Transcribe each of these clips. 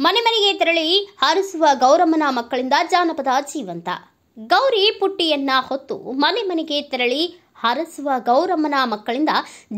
ಮನೆ ಮನೆಗೆ ತೆರಳಿ ಹಾರಿಸುವ ಗೌರಮ್ಮನ ಮಕ್ಕಳಿಂದ ಜಾನಪದ ಜೀವಂತ. ಗೌರಿ ಪುಟ್ಟಿಯನ್ನ ಹೊತ್ತು ಮನೆ ಮನೆಗೆ ತೆರಳಿ ಹಾರಿಸುವ ಗೌರಮ್ಮನ ಮಕ್ಕಳಿಂದ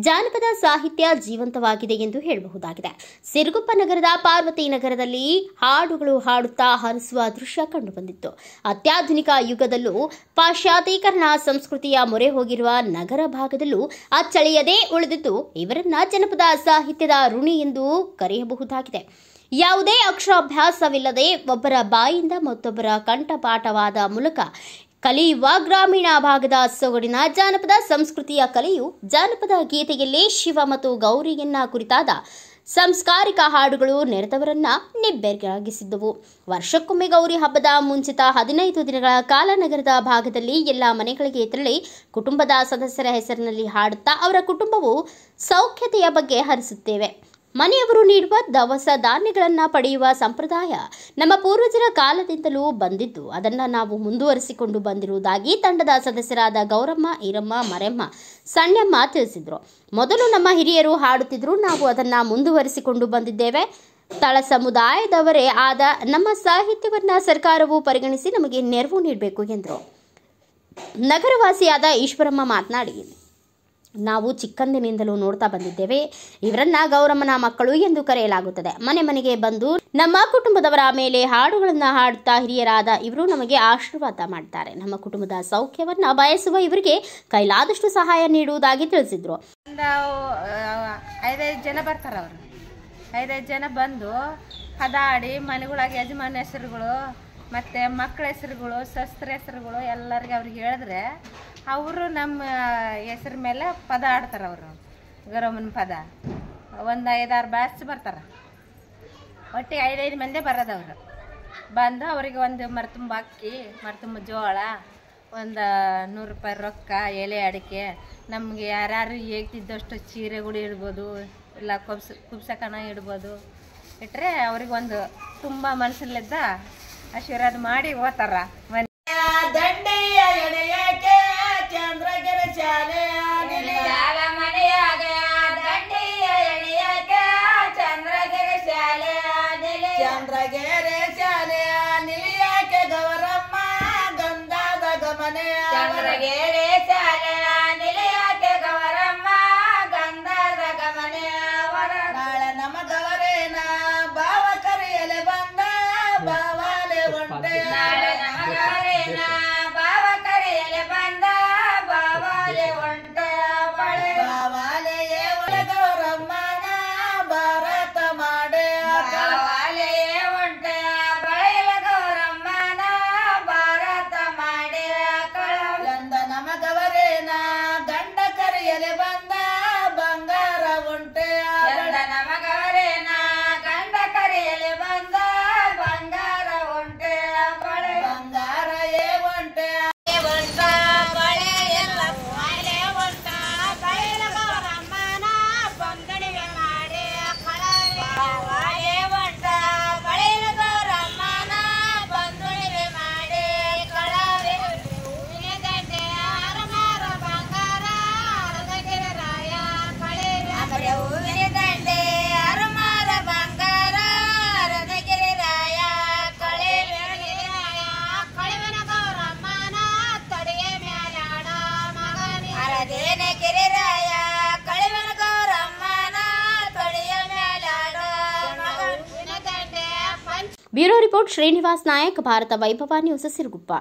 ಜಾನಪದ ಸಾಹಿತ್ಯ ಜೀವಂತವಾಗಿದೆ ಎಂದು ಹೇಳಬಹುದಾಗಿದೆ. ಸಿರುಗುಪ್ಪ ನಗರದ ಪಾರ್ವತಿ ನಗರದಲ್ಲಿ ಹಾಡುಗಳು ಹಾಡುತ್ತಾ ಹಾರಿಸುವ ದೃಶ್ಯ ಕಂಡುಬಂದಿತ್ತು. ಅತ್ಯಾಧುನಿಕ ಯುಗದಲ್ಲೂ ಪಾಶ್ಚಾತ್ಯೀಕರಣ ಸಂಸ್ಕೃತಿಯ ಮೊರೆ ಹೋಗಿರುವ ನಗರ ಭಾಗದಲ್ಲೂ ಅಚ್ಚಳಿಯದೇ ಉಳಿದಿದ್ದು ಇವರನ್ನ ಜನಪದ ಸಾಹಿತ್ಯದ ಋಣಿ ಎಂದು ಕರೆಯಬಹುದಾಗಿದೆ. ಯಾವುದೇ ಅಕ್ಷರಾಭ್ಯಾಸವಿಲ್ಲದೆ ಒಬ್ಬರ ಬಾಯಿಂದ ಮತ್ತೊಬ್ಬರ ಕಂಠಪಾಠವಾದ ಮೂಲಕ ಕಲಿಯುವ ಗ್ರಾಮೀಣ ಭಾಗದ ಸೊಗಡಿನ ಜಾನಪದ ಸಂಸ್ಕೃತಿಯ ಕಲೆಯು ಜಾನಪದ ಗೀತೆಯಲ್ಲಿ ಶಿವ ಮತ್ತು ಗೌರಿಯನ್ನ ಕುರಿತಾದ ಸಂಸ್ಕಾರಿಕ ಹಾಡುಗಳು ನೆರೆದವರನ್ನ ನಿಬ್ಬೆರಗಾಗಿಸಿದ್ದವು. ವರ್ಷಕ್ಕೊಮ್ಮೆ ಗೌರಿ ಹಬ್ಬದ ಮುಂಚಿತ 15 ದಿನಗಳ ಕಾಲ ನಗರದ ಭಾಗದಲ್ಲಿ ಎಲ್ಲ ಮನೆಗಳಿಗೆ ತೆರಳಿ ಕುಟುಂಬದ ಸದಸ್ಯರ ಹೆಸರಿನಲ್ಲಿ ಹಾಡುತ್ತಾ ಅವರ ಕುಟುಂಬವು ಸೌಖ್ಯತೆಯ ಬಗ್ಗೆ ಹರಿಸುತ್ತೇವೆ. ಮನೆಯವರು ನೀಡುವ ದವಸ ಧಾನ್ಯಗಳನ್ನು ಪಡೆಯುವ ಸಂಪ್ರದಾಯ ನಮ್ಮ ಪೂರ್ವಜರ ಕಾಲದಿಂದಲೂ ಬಂದಿದ್ದು ಅದನ್ನು ನಾವು ಮುಂದುವರಿಸಿಕೊಂಡು ಬಂದಿರುವುದಾಗಿ ತಂಡದ ಸದಸ್ಯರಾದ ಗೌರಮ್ಮ, ಈರಮ್ಮ, ಮರೆಮ್ಮ, ಸಣ್ಣಮ್ಮ ತಿಳಿಸಿದರು. ಮೊದಲು ನಮ್ಮ ಹಿರಿಯರು ಹಾಡುತ್ತಿದ್ದರು, ನಾವು ಅದನ್ನು ಮುಂದುವರಿಸಿಕೊಂಡು ಬಂದಿದ್ದೇವೆ. ತಳ ಸಮುದಾಯದವರೇ ಆದ ನಮ್ಮ ಸಾಹಿತ್ಯವನ್ನು ಸರ್ಕಾರವು ಪರಿಗಣಿಸಿ ನಮಗೆ ನೆರವು ನೀಡಬೇಕು ಎಂದರು. ನಗರವಾಸಿಯಾದ ಈಶ್ವರಮ್ಮ ಮಾತನಾಡಿ, ನಾವು ಚಿಕ್ಕಂದಿನಿಂದಲೂ ನೋಡ್ತಾ ಬಂದಿದ್ದೇವೆ. ಇವರನ್ನ ಗೌರಮ್ಮನ ಮಕ್ಕಳು ಎಂದು ಕರೆಯಲಾಗುತ್ತದೆ. ಮನೆ ಮನೆಗೆ ಬಂದು ನಮ್ಮ ಕುಟುಂಬದವರ ಮೇಲೆ ಹಾಡುಗಳನ್ನು ಹಾಡುತ್ತಾ ಹಿರಿಯರಾದ ಇವರು ನಮಗೆ ಆಶೀರ್ವಾದ ಮಾಡ್ತಾರೆ. ನಮ್ಮ ಕುಟುಂಬದ ಸೌಖ್ಯವನ್ನ ಬಯಸುವ ಇವರಿಗೆ ಕೈಲಾದಷ್ಟು ಸಹಾಯ ನೀಡುವುದಾಗಿ ತಿಳಿಸಿದ್ರು. 5 ಜನ ಬರ್ತಾರ. ಅವರು 5 ಜನ ಬಂದು ಹದಾಡಿ ಮನೆಗಳಾಗ ಯಜಮಾನ ಹೆಸರುಗಳು ಮತ್ತು ಮಕ್ಕಳ ಹೆಸರುಗಳು, ಶಸ್ತ್ರ ಹೆಸರುಗಳು ಎಲ್ಲರಿಗೆ ಅವ್ರಿಗೆ ಹೇಳಿದ್ರೆ ಅವರು ನಮ್ಮ ಹೆಸರು ಮೇಲೆ ಪದ ಆಡ್ತಾರೆ. ಅವರು ಗೌರಮ್ಮನ ಪದ ಒಂದು 5-6 ಬ್ಯಾಚ್ ಬರ್ತಾರೆ. ಒಟ್ಟಿಗೆ 5 ಮಂದಿ ಬರೋದವರು ಬಂದು ಅವರಿಗೆ ಒಂದು ಮರತುಂಬ ಅಕ್ಕಿ, ಮರತುಂಬ ಜೋಳ, ಒಂದು 100 ರೂಪಾಯಿ ರೊಕ್ಕ, ಎಲೆ ಅಡಿಕೆ, ನಮಗೆ ಯಾರ್ಯಾರು ಹೇಗ್ತಿದ್ದಷ್ಟು ಚೀರೆಗಳು ಇಡ್ಬೋದು, ಇಲ್ಲ ಕುಬ್ಸಕಣ ಇಡ್ಬೋದು, ಇಟ್ಟರೆ ಅವ್ರಿಗೆ ಒಂದು ತುಂಬ ಮನಸ್ಸಲ್ಲಿದ್ದ ಆಶೀರ್ವಾದ ಮಾಡಿ ಹೋಗ್ತಾರ. ದಂಡಿಯ ಎಡೆಯಕ್ಕೆ ಚಂದ್ರಗಿರಿ ಶಾಲೆ ಮನೆಯಾಗ ದಂಡಿಯ ಎಡೆಯಕ್ಕೆ ಚಂದ್ರಗಿರಿ ಶಾಲೆ ಚಂದ್ರಗಿರಿ ಶಾಲೆ ನಿಲಿಯಕ್ಕೆ ಗೌರಮ್ಮ ಗಂಧದ ಗಮನೆ ಚಂದ್ರಗಿರಿ ಶಾಲೆ ನಿಲಿಯಕ್ಕೆ ಗೌರಮ್ಮ ಗಂಧದ ಗಮನೆ ನಾಳೆ ನಮ್ಮ ಗವರೇನ ಬಾವ ಕರೆಯಲೆ ಬಂದ ಬಾವಾಲೆ ಒಂಟೆ ನಾಳೆ ನಮ್ಮ ಗವರೇನ ಬಾವ ಕರೆಯಲೆ ಬಂದ ಬಾವಾಲೆ ಒಂಟೆ ಬಳೆ ಬಾವಾಲೆಯೇ ಗೌರಮ್ಮನ ಭಾರತ ಮಾಡೆ ಬಾವಾಲೆಯೇ ಒಂಟೆ ಬಳೆಯ ಗೌರಮ್ಮನ ಭಾರತ ಮಾಡೆ ಕಳಂದ ನಮ್ಮ ಗವರೇನ ಗಂಡ ಕರೆಯಲೆ ಬಂದ ಬಂಗಾರ ಒಂಟೆ ನಮ್ಮ ಗವರೇನ ಗಂಡ ಕರೆಯಲೆ ಬಂದ ಬಂಗಾರ ಒಂಟೆ ಬಳೆ ಬಂಗಾರ ಏ ಒಂಟೆ ಒಂಟ ಬಳೆ ಎಲ್ಲ ಬಳೆ ಒಂಟ ಬಳೆಯ ಗೌರಮ್ಮನ ಬಂಗಡಿಗೆ ಮಾಡಿ ಬಾವಾಲೆ ಒಂಟ ಬಳೆಯ ಗೌರಮ್ಮನ ಬಂಗುಳಿಗೆ ಮಾಡಿ ಕಳವೆ ಹೂವಿನ ದಂಡೆ ಅರಮಾರ ಬಂಗಾರ ಅರದಗಿರಿ ರಾಯ ಕಳೆ ಹೂವಿನ ದಂಡೆ ಅರಮಾರ ಬಂಗಾರ ಅರದಗಿರಿ ರಾಯ ಕಳೆ ಕಳೆವನ ಗೌರಮ್ಮನ ತಡೆಯ ಮ್ಯಾಲಾಡ ಮಗನಿ ಅರದೇನ ಗಿರಿರಾಯ ಕಳೆವನ ಗೌರಮ್ಮನ ತಡೆಯ ಮ್ಯಾಲಾಡ ಮಗನ ದಂಡೆ ಪಂಚ. ಬ್ಯೂರೋ ರಿಪೋರ್ಟ್ ಶ್ರೀನಿವಾಸ್ ನಾಯಕ್, ಭಾರತ ವೈಭವ news, Siruguppa.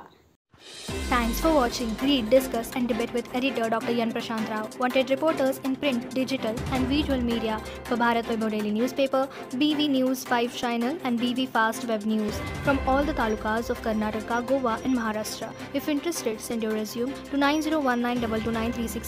Thanks for watching. Read, discuss and debate with editor Dr. Yan Prashant Rao. Wanted reporters in print, digital and visual media for Bharat Vaibhav Daily Newspaper, BV News 5 Channel and BV Fast Web News from all the talukas of Karnataka, Goa and Maharashtra. If interested, send your resume to 9019229369.